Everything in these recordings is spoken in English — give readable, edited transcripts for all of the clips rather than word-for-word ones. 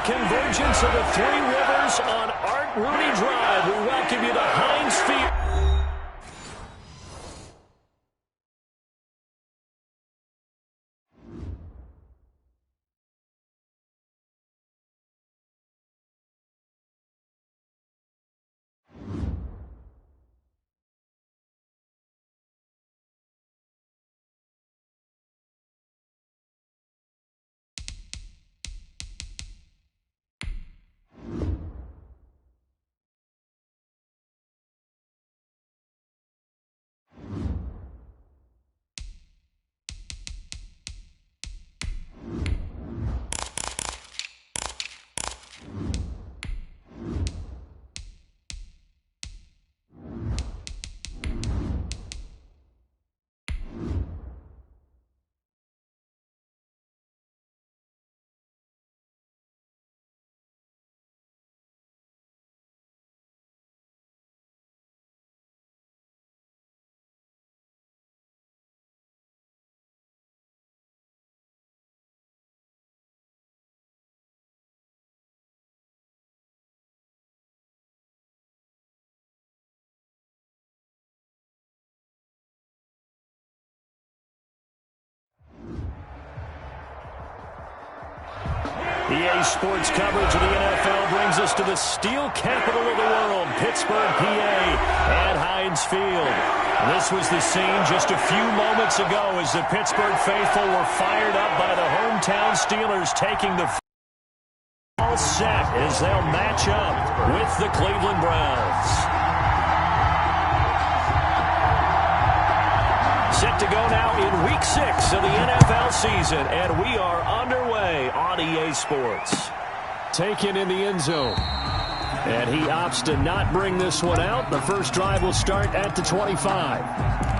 convergence of the Three Rivers on Art Rooney Drive. We welcome you to Heinz Field. EA Sports coverage of the NFL brings us to the steel capital of the world, Pittsburgh, PA, at Heinz Field. This was the scene just a few moments ago as the Pittsburgh faithful were fired up by the hometown Steelers taking the all set as they'll match up with the Cleveland Browns. Set to go now in Week 6 of the NFL season, and we are underway on EA Sports. Taken in the end zone. And he opts to not bring this one out. The first drive will start at the 25.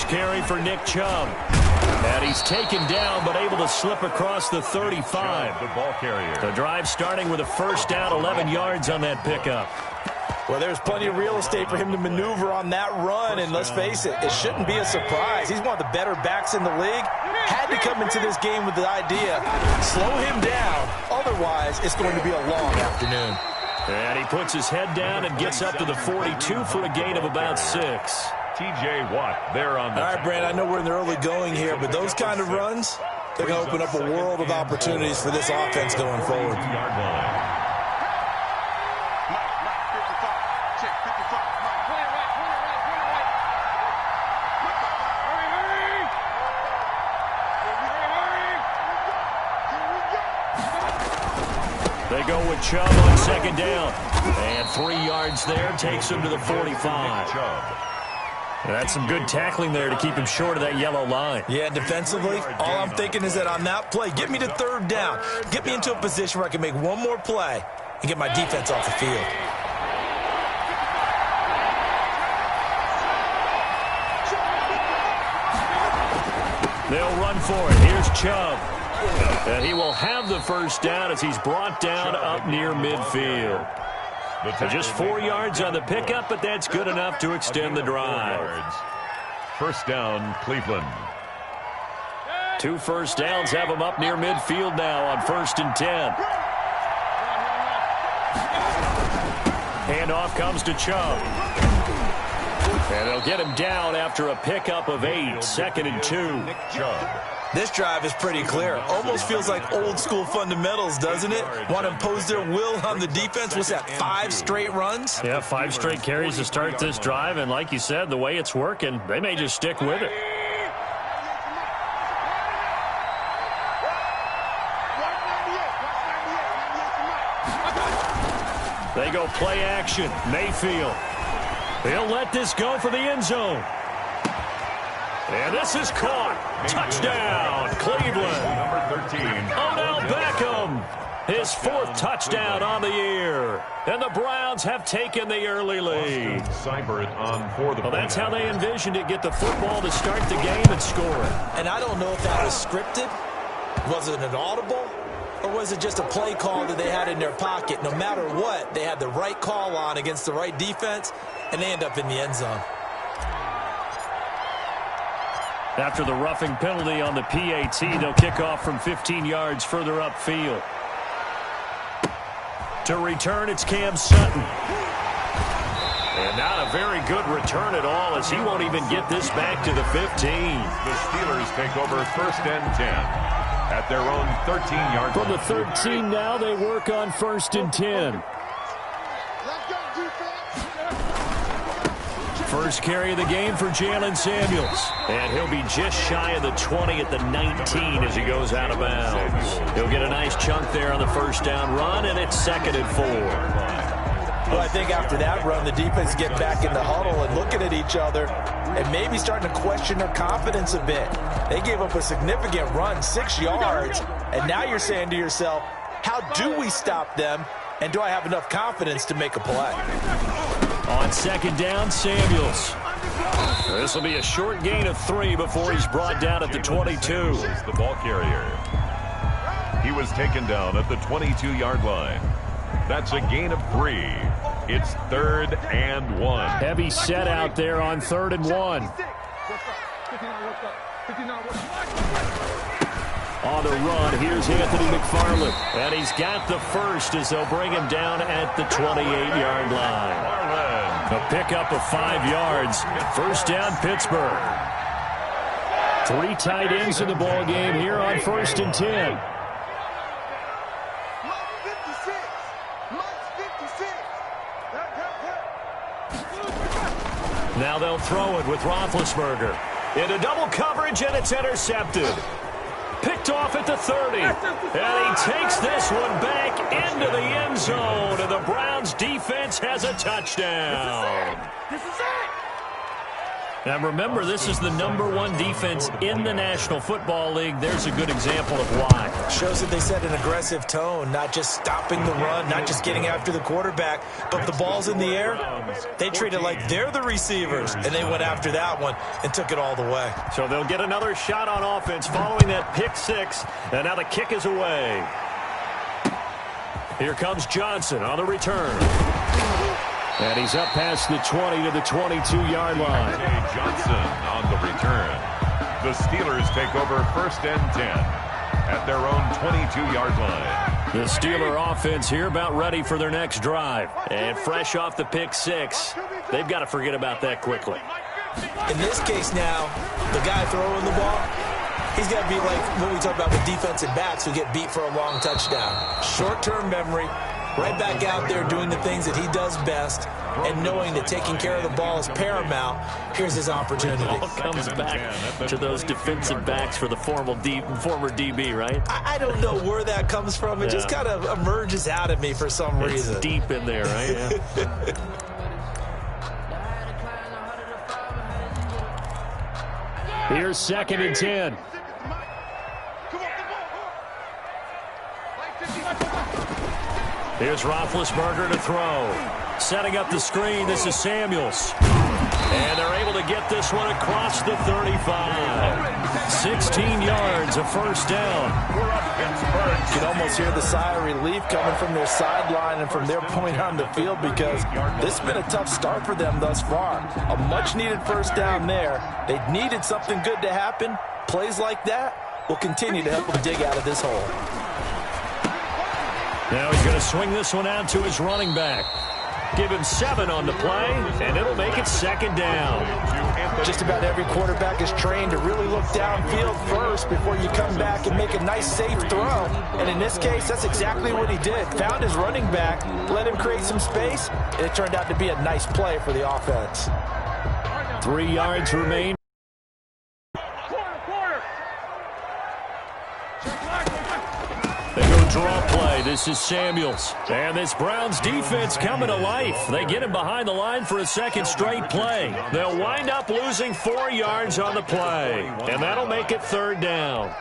Carry for Nick Chubb. And he's taken down, but able to slip across the 35. The ball carrier. The drive starting with a first down, 11 yards on that pickup. Well, there's plenty of real estate for him to maneuver on that run, and let's face it, it shouldn't be a surprise. He's one of the better backs in the league. Had to come into this game with the idea, slow him down. Otherwise, it's going to be a long afternoon. And he puts his head down and gets up to the 42 for a gain of about 6. T.J. Watt there on the... All right, Brand, I know we're in the early going here, but those kind of runs, they're going to open up a world of opportunities for this offense going forward. They go with Chubb on second down. And 3 yards there takes him to the 45. That's some good tackling there to keep him short of that yellow line. Yeah, defensively, all I'm thinking is that on that play, get me to third down. Get me into a position where I can make one more play and get my defense off the field. They'll run for it. Here's Chubb. And he will have the first down as he's brought down up near midfield. Just 4 yards on the pickup, but that's good enough to extend the drive. First down, Cleveland. 2 first downs have him up near midfield now on 1st and 10. Handoff comes to Chubb. And they'll get him down after a pickup of 8, 2nd and 2. Chubb. This drive is pretty clear. Almost feels like old school fundamentals, doesn't it? Want to impose their will on the defense. What's that, 5 straight runs? Yeah, 5 straight carries to start this drive. And like you said, the way it's working, they may just stick with it. They go play action. Mayfield. He'll let this go for the end zone. And this is caught. Touchdown, Cleveland. Number 13. Odell Beckham. His fourth touchdown on the year. And the Browns have taken the early lead. Well, that's how they envisioned it. Get the football to start the game and score it. And I don't know if that was scripted. Was it an audible? Or was it just a play call that they had in their pocket? No matter what, they had the right call on against the right defense, and they end up in the end zone. After the roughing penalty on the PAT, they'll kick off from 15 yards further upfield. To return, it's Cam Sutton. And not a very good return at all, as he won't even get this back to the 15. The Steelers take over 1st and 10 at their own 13-yard line. From the 13 now, they work on 1st and 10. First carry of the game for Jalen Samuels. And he'll be just shy of the 20 at the 19 as he goes out of bounds. He'll get a nice chunk there on the first down run, and it's 2nd and 4. Well, I think after that run, the defense get back in the huddle and looking at each other and maybe starting to question their confidence a bit. They gave up a significant run, 6 yards, and now you're saying to yourself, how do we stop them, and do I have enough confidence to make a play? On 2nd down, Samuels. This will be a short gain of 3 before he's brought down at the 22. The ball carrier. He was taken down at the 22-yard line. That's a gain of 3. It's 3rd and 1. Heavy set out there on 3rd and 1. On the run, here's Anthony McFarland. And he's got the first as they'll bring him down at the 28-yard line. A pickup of 5 yards. First down, Pittsburgh. 3 tight ends in the ball game here on 1st and 10. Now they'll throw it with Roethlisberger. Into double coverage, and it's intercepted. Picked off at the 30. And he takes this one back into the end zone. And the Browns defense has a touchdown. This is it. Now remember, this is the #1 defense in the National Football League. There's a good example of why. Shows that they set an aggressive tone, not just stopping the run, not just getting after the quarterback, but the ball's in the air. They treat it like they're the receivers, and they went after that one and took it all the way. So they'll get another shot on offense following that pick 6, and now the kick is away. Here comes Johnson on the return. And he's up past the 20 to the 22-yard line. Johnson on the return. The Steelers take over 1st and 10 at their own 22-yard line. The Steeler offense here about ready for their next drive. And fresh off the pick 6, they've got to forget about that quickly. In this case now, the guy throwing the ball, he's got to be like what we talk about with defensive backs who get beat for a long touchdown. Short-term memory. Right back out there doing the things that he does best and knowing that taking care of the ball is paramount. Here's his opportunity. It all comes back to those defensive backs for the former DB, right? I don't know where that comes from. It just kind of emerges out of me for some reason. It's deep in there, right? Yeah. Here's 2nd and 10. Here's Roethlisberger to throw. Setting up the screen, this is Samuels. And they're able to get this one across the 35. 16 yards, a first down. You can almost hear the sigh of relief coming from their sideline and from their point on the field because this has been a tough start for them thus far. A much-needed first down there. They needed something good to happen. Plays like that will continue to help them dig out of this hole. Now he's going to swing this one out to his running back. Give him 7 on the play, and it'll make it 2nd down. Just about every quarterback is trained to really look downfield first before you come back and make a nice, safe throw. And in this case, that's exactly what he did. Found his running back, let him create some space, and it turned out to be a nice play for the offense. 3 yards remain. They go draw play. This is Samuels. And this Browns defense coming to life. They get him behind the line for a 2nd straight play. They'll wind up losing 4 yards on the play. And that'll make it 3rd down.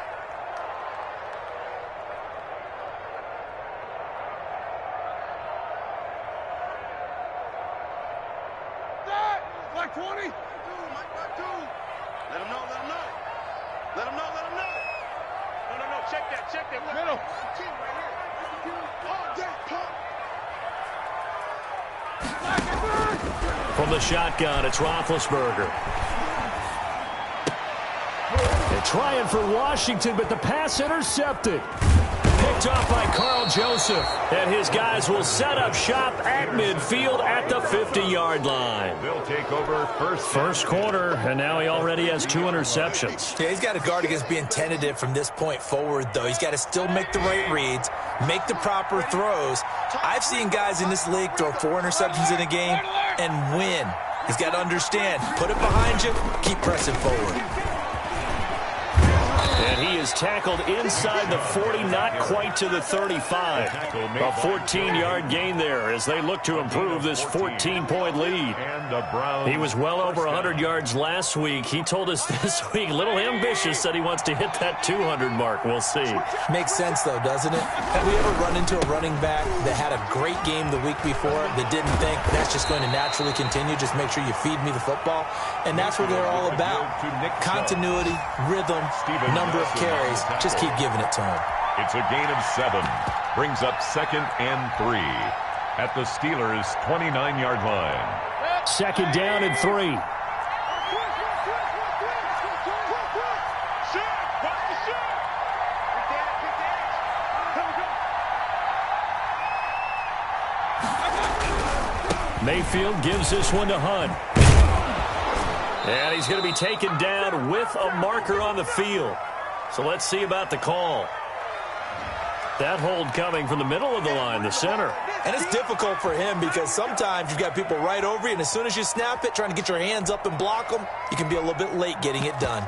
From the shotgun, it's Roethlisberger. They're trying for Washington, but the pass intercepted. Picked off by Carl Joseph. And his guys will set up shop at midfield at the 50-yard line. They'll take over first quarter, and now he already has 2 interceptions. Yeah, he's got to guard against being tentative from this point forward, though. He's got to still make the right reads, make the proper throws. I've seen guys in this league throw 4 interceptions in a game and win. He's got to understand, put it behind you, keep pressing forward. And he is tackled inside the 40, not quite to the 35. A 14-yard gain there as they look to improve this 14-point lead. He was well over 100 yards last week. He told us this week, a little ambitious, said he wants to hit that 200 mark. We'll see. Makes sense, though, doesn't it? Have we ever run into a running back that had a great game the week before that didn't think that's just going to naturally continue? Just make sure you feed me the football. And that's what they're all about. Continuity, rhythm, number of carries. Just keep giving it to him. It's a gain of 7. Brings up 2nd and 3 at the Steelers' 29-yard line. 2nd down and 3. Mayfield gives this one to Hunt. And he's going to be taken down with a marker on the field. So let's see about the call. That hold coming from the middle of the line, the center. And it's difficult for him because sometimes you've got people right over you, and as soon as you snap it, trying to get your hands up and block them, you can be a little bit late getting it done.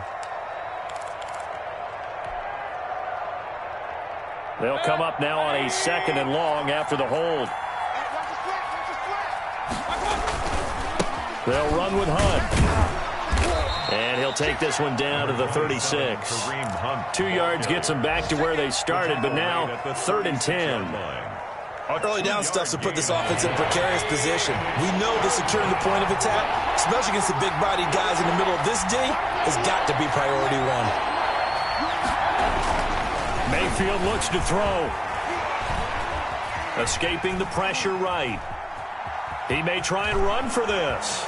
They'll come up now on a 2nd and long after the hold. They'll run with Hunt. And he'll take this one down to the 36. 2 yards gets them back to where they started, but now 3rd and 10. Early down stuff to put this offense in a precarious position. We know that securing the point of attack, especially against the big-bodied guys in the middle of this D, has got to be priority 1. Mayfield looks to throw. Escaping the pressure right. He may try and run for this.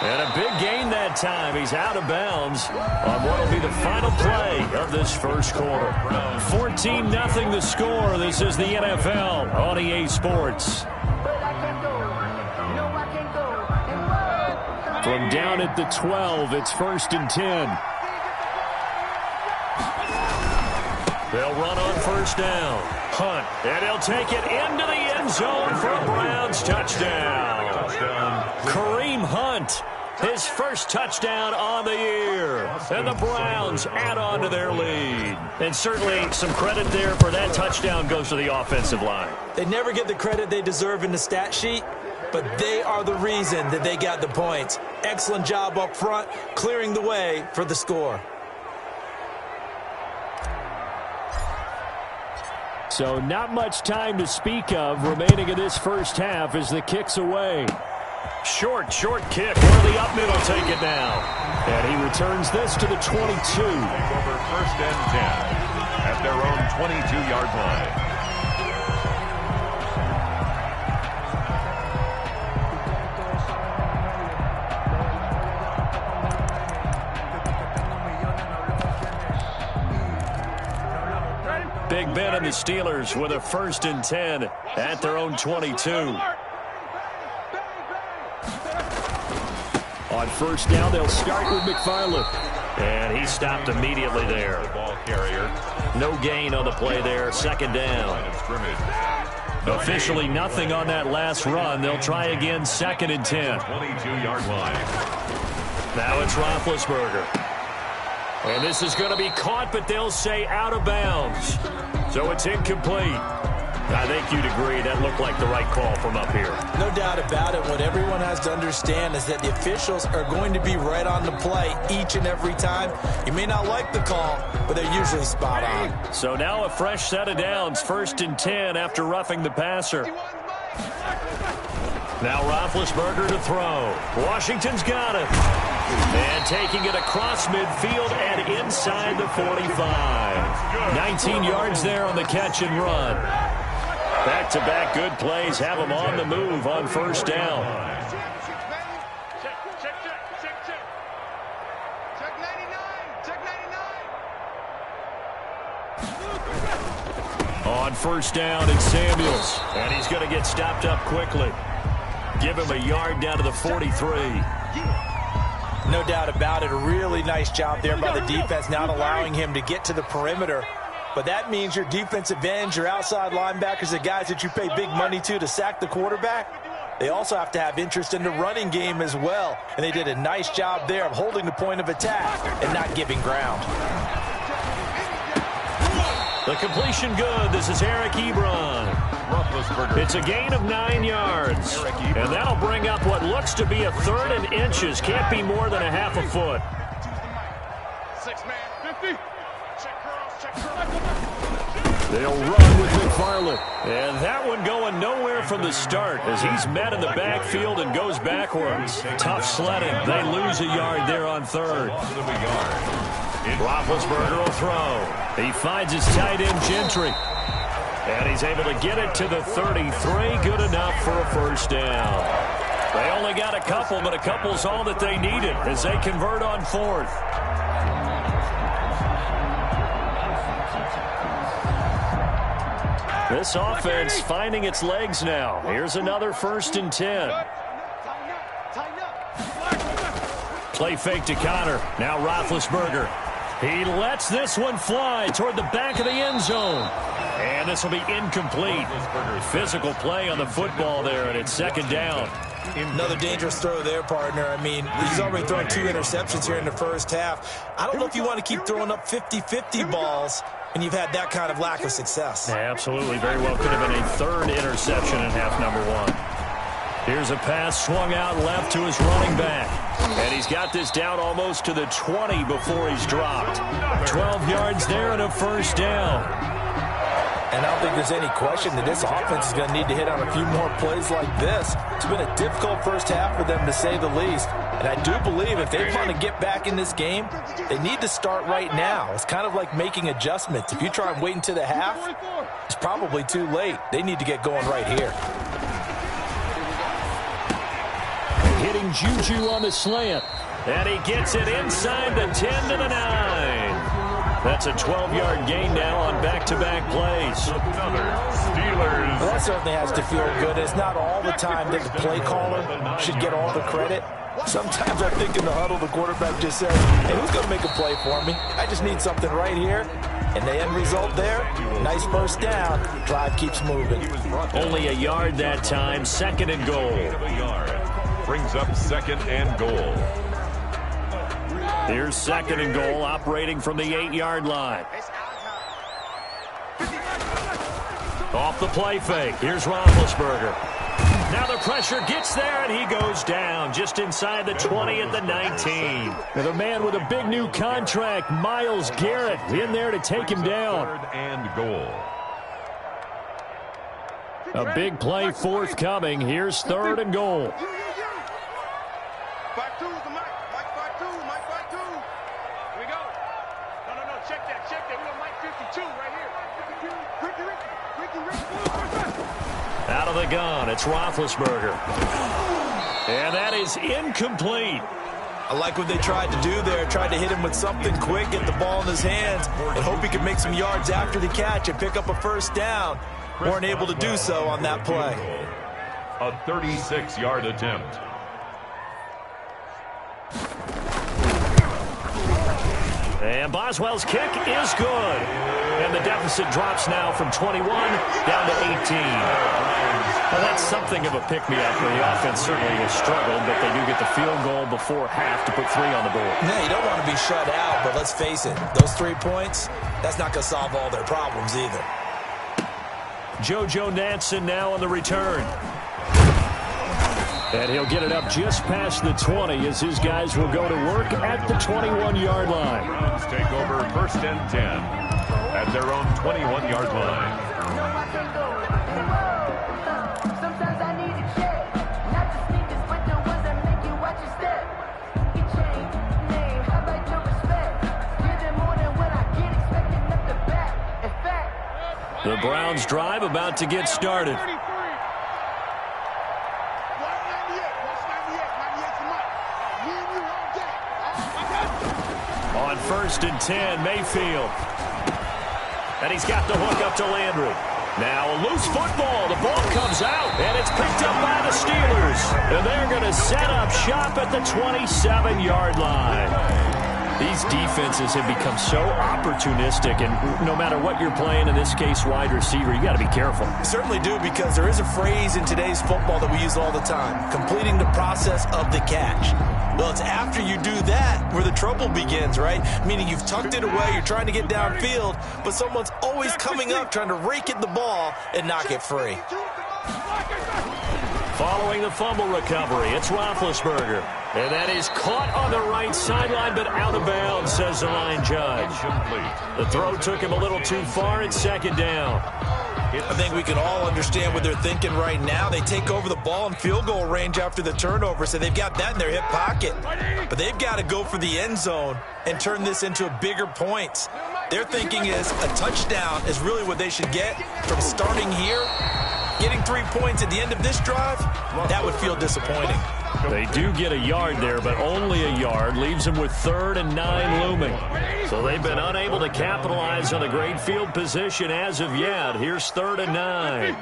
And a big gain that time. He's out of bounds on what will be the final play of this first quarter. 14-0 the score. This is the NFL on EA Sports. From down at the 12, it's 1st and 10. They'll run on 1st down. Hunt, and he'll take it into the end zone for a Browns touchdown. Kareem Hunt, his first touchdown on the year. And the Browns add on to their lead. And certainly some credit there for that touchdown goes to the offensive line. They never get the credit they deserve in the stat sheet, but they are the reason that they got the points. Excellent job up front, clearing the way for the score. So not much time to speak of remaining in this first half as the kick's away. Short kick. Where the up middle take it now. And he returns this to the 22. Over 1st and 10 at their own 22-yard line. Big Ben and the Steelers with a 1st and 10 at their own 22. On 1st down, they'll start with McFarland. And he stopped immediately there. Ball carrier. No gain on the play there. 2nd down. Officially nothing on that last run. They'll try again 2nd and 10. 22-yard line. Now it's Roethlisberger. And this is going to be caught, but they'll say out of bounds. So it's incomplete. I think you'd agree that looked like the right call from up here. No doubt about it. What everyone has to understand is that the officials are going to be right on the play each and every time. You may not like the call, but they're usually spot on. So now a fresh set of downs, 1st and 10 after roughing the passer. Now Roethlisberger to throw. Washington's got it. And taking it across midfield and inside the 45. 19 yards there on the catch and run. Back-to-back good plays have them on the move on first down. On first down, it's Samuels. And he's going to get stopped up quickly. Give him a yard down to the 43. No doubt about it. A really nice job there by the defense, not allowing him to get to the perimeter. But that means your defensive ends, your outside linebackers, the guys that you pay big money to sack the quarterback, they also have to have interest in the running game as well. And they did a nice job there of holding the point of attack and not giving ground. The completion good. This is Eric Ebron. It's a gain of 9 yards. And that'll bring up what looks to be a third and inches. Can't be more than a half a foot. 6-man, 50. They'll run with McFarland. And that one going nowhere from the start as he's met in the backfield and goes backwards. Tough sledding. They lose a yard there on third. Roethlisberger will throw. He finds his tight end, Gentry. And he's able to get it to the 33. Good enough for a first down. They only got a couple, but a couple's all that they needed as they convert on fourth. This offense finding its legs now. Here's another 1st and 10. Play fake to Connor. Now Roethlisberger. He lets this one fly toward the back of the end zone. And this will be incomplete. Physical play on the football there, and it's 2nd down. Another dangerous throw there, partner. I mean, he's already thrown 2 interceptions here in the first half. I don't know if you want to keep throwing up 50-50 balls when you've had that kind of lack of success. Absolutely. Very well could have been a 3rd interception in half number 1. Here's a pass swung out left to his running back. And he's got this down almost to the 20 before he's dropped. 12 yards there and a first down. And I don't think there's any question that this offense is going to need to hit on a few more plays like this. It's been a difficult first half for them, to say the least. And I do believe if they want to get back in this game, they need to start right now. It's kind of like making adjustments. If you try and wait until the half, it's probably too late. They need to get going right here. Hitting Juju on the slant. And he gets it inside the 10 to the 9. That's a 12-yard gain now on back-to-back plays. Steelers. Well, that certainly has to feel good. It's not all the time that the play caller should get all the credit. Sometimes I think in the huddle, the quarterback just says, hey, who's going to make a play for me? I just need something right here. And the end result there, nice first down. Drive keeps moving. Only a yard that time, 2nd and goal. Brings up 2nd and goal. Here's 2nd and goal, operating from the 8-yard line. Off the play fake. Here's Roethlisberger. Now the pressure gets there, and he goes down just inside the 20 at the 19. And a man with a big new contract, Myles Garrett, in there to take him down. 3rd and goal. A big play forthcoming. Here's 3rd and goal. Out of the gun, it's Roethlisberger. And that is incomplete. I like what they tried to do there. Tried to hit him with something quick, get the ball in his hands, and hope he could make some yards after the catch and pick up a first down. Weren't able to do so on that play. A 36-yard attempt. And Boswell's kick is good. And the deficit drops now from 21 down to 18. Well, that's something of a pick-me-up. The offense certainly has struggled, but they do get the field goal before half to put 3 on the board. Yeah, you don't want to be shut out, but let's face it, those 3 points, that's not going to solve all their problems either. JoJo Natson now on the return. And he'll get it up just past the 20 as his guys will go to work at the 21-yard line. Browns take over 1st and 10 at their own 21-yard line. The Browns drive about to get started. On 1st and 10, Mayfield. And he's got the hook up to Landry. Now a loose football. The ball comes out, and it's picked up by the Steelers. And they're going to set up shop at the 27-yard line. These defenses have become so opportunistic, and no matter what you're playing, in this case, wide receiver, you got to be careful. You certainly do, because there is a phrase in today's football that we use all the time, completing the process of the catch. Well, it's after you do that where the trouble begins, right? Meaning you've tucked it away, you're trying to get downfield, but someone's always coming up trying to rake at the ball and knock it free. Following the fumble recovery, it's Roethlisberger. And that is caught on the right sideline, but out of bounds, says the line judge. The throw took him a little too far. It's 2nd down. I think we can all understand what they're thinking right now. They take over the ball in field goal range after the turnover, so they've got that in their hip pocket. But they've got to go for the end zone and turn this into a bigger points. Their thinking is a touchdown is really what they should get from starting here. Getting 3 points at the end of this drive, that would feel disappointing. They do get a yard there, but only a yard. Leaves them with 3rd and 9 looming. So they've been unable to capitalize on a great field position as of yet. Here's 3rd and 9.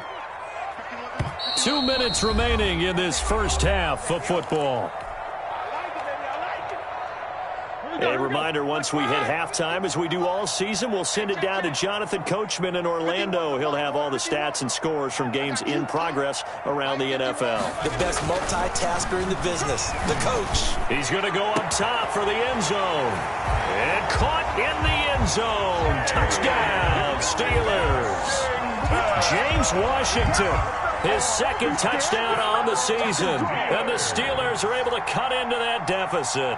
2 minutes remaining in this first half of football. A reminder, once we hit halftime, as we do all season, we'll send it down to Jonathan Coachman in Orlando. He'll have all the stats and scores from games in progress around the NFL. The best multitasker in the business, the coach. He's going to go up top for the end zone. And caught in the end zone. Touchdown, Steelers. James Washington, his 2nd touchdown on the season. And the Steelers are able to cut into that deficit.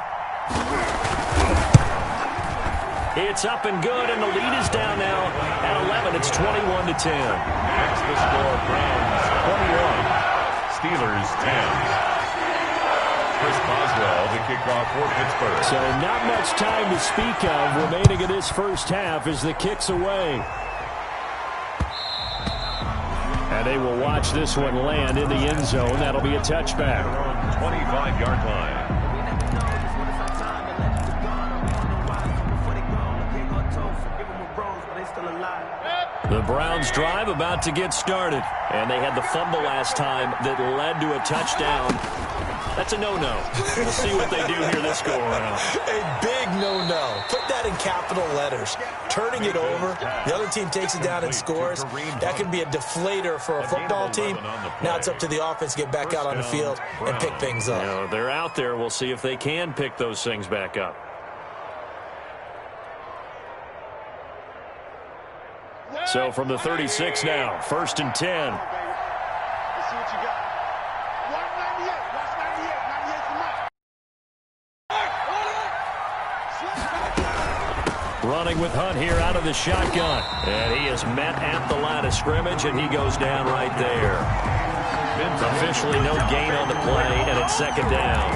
It's up and good, and the lead is down now at 11. It's 21-10. That's the score. Browns 21, Steelers 10. Chris Boswell to kick off for Pittsburgh. So not much time to speak of remaining in this first half as the kick's away. And they will watch this one land in the end zone. That'll be a touchback. 25-yard line. The Browns drive about to get started. And they had the fumble last time that led to a touchdown. That's a no-no. We'll see what they do here this go-around. A big no-no. Put that in capital letters. Turning it over, the other team takes it down and scores. That can be a deflator for a football team. Now it's up to the offense to get back out on the field and pick things up. You know, they're out there. We'll see if they can pick those things back up. So from the 36 now, 1st and 10. Running with Hunt here out of the shotgun. And he is met at the line of scrimmage, and he goes down right there. Officially no gain on the play, and it's 2nd down.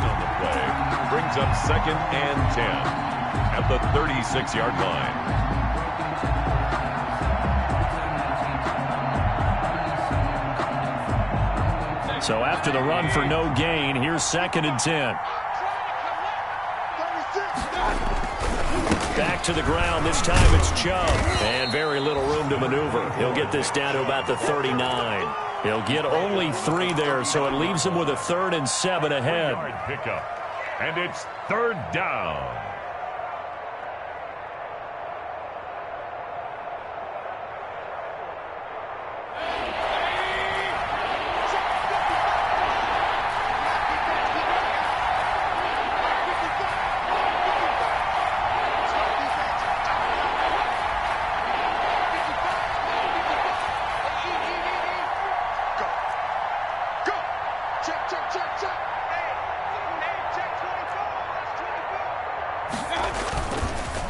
Brings up 2nd and 10 at the 36-yard line. So after the run for no gain, here's 2nd and 10. Back to the ground. This time it's Chubb. And very little room to maneuver. He'll get this down to about the 39. He'll get only 3 there, so it leaves him with a 3rd and 7 ahead. Pickup. And it's 3rd down.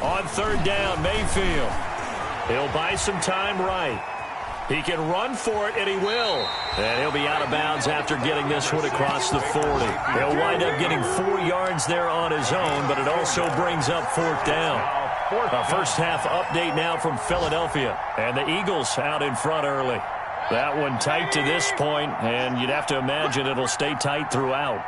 On 3rd down, Mayfield. He'll buy some time right. He can run for it, and he will. And he'll be out of bounds after getting this one across the 40. He'll wind up getting 4 yards there on his own, but it also brings up 4th down. A first half update now from Philadelphia. And the Eagles out in front early. That one tight to this point, and you'd have to imagine it'll stay tight throughout.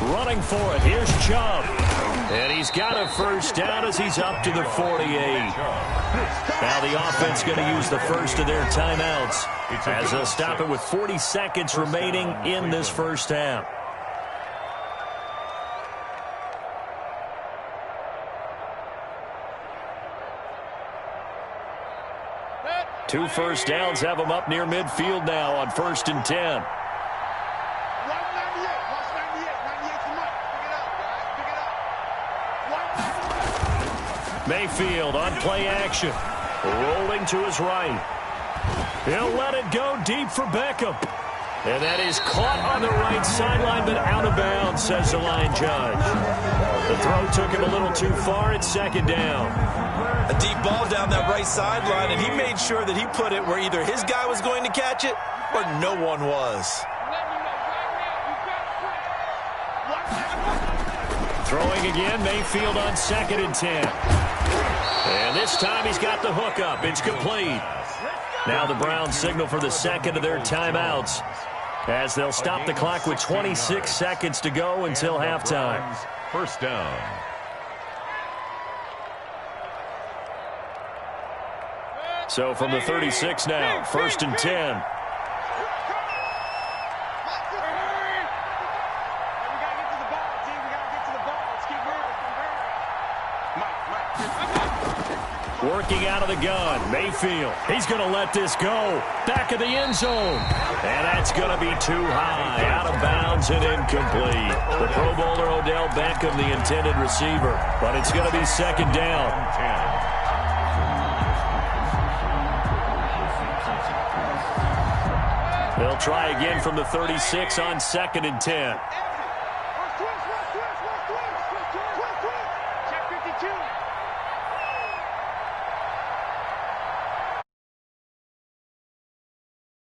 Running for it. Here's Chubb. And he's got a first down as he's up to the 48. Now the offense going to use the first of their timeouts as they'll stop it with 40 seconds remaining in this first half. Two first downs have them up near midfield now on 1st and 10. Mayfield on play action. Rolling to his right. He'll let it go deep for Beckham. And that is caught on the right sideline, but out of bounds, says the line judge. The throw took him a little too far. It's 2nd down. A deep ball down that right sideline, and he made sure that he put it where either his guy was going to catch it or no one was. Throwing again, Mayfield on 2nd and 10. And this time he's got the hook up. It's complete. Now the Browns signal for the second of their timeouts as they'll stop the clock with 26 seconds to go until halftime. First down. So from the 36 now, 1st and 10. Working out of the gun, Mayfield. He's going to let this go. Back of the end zone. And that's going to be too high. Out of bounds and incomplete. The Pro Bowler Odell Beckham, the intended receiver. But it's going to be 2nd down. They'll try again from the 36 on 2nd and 10.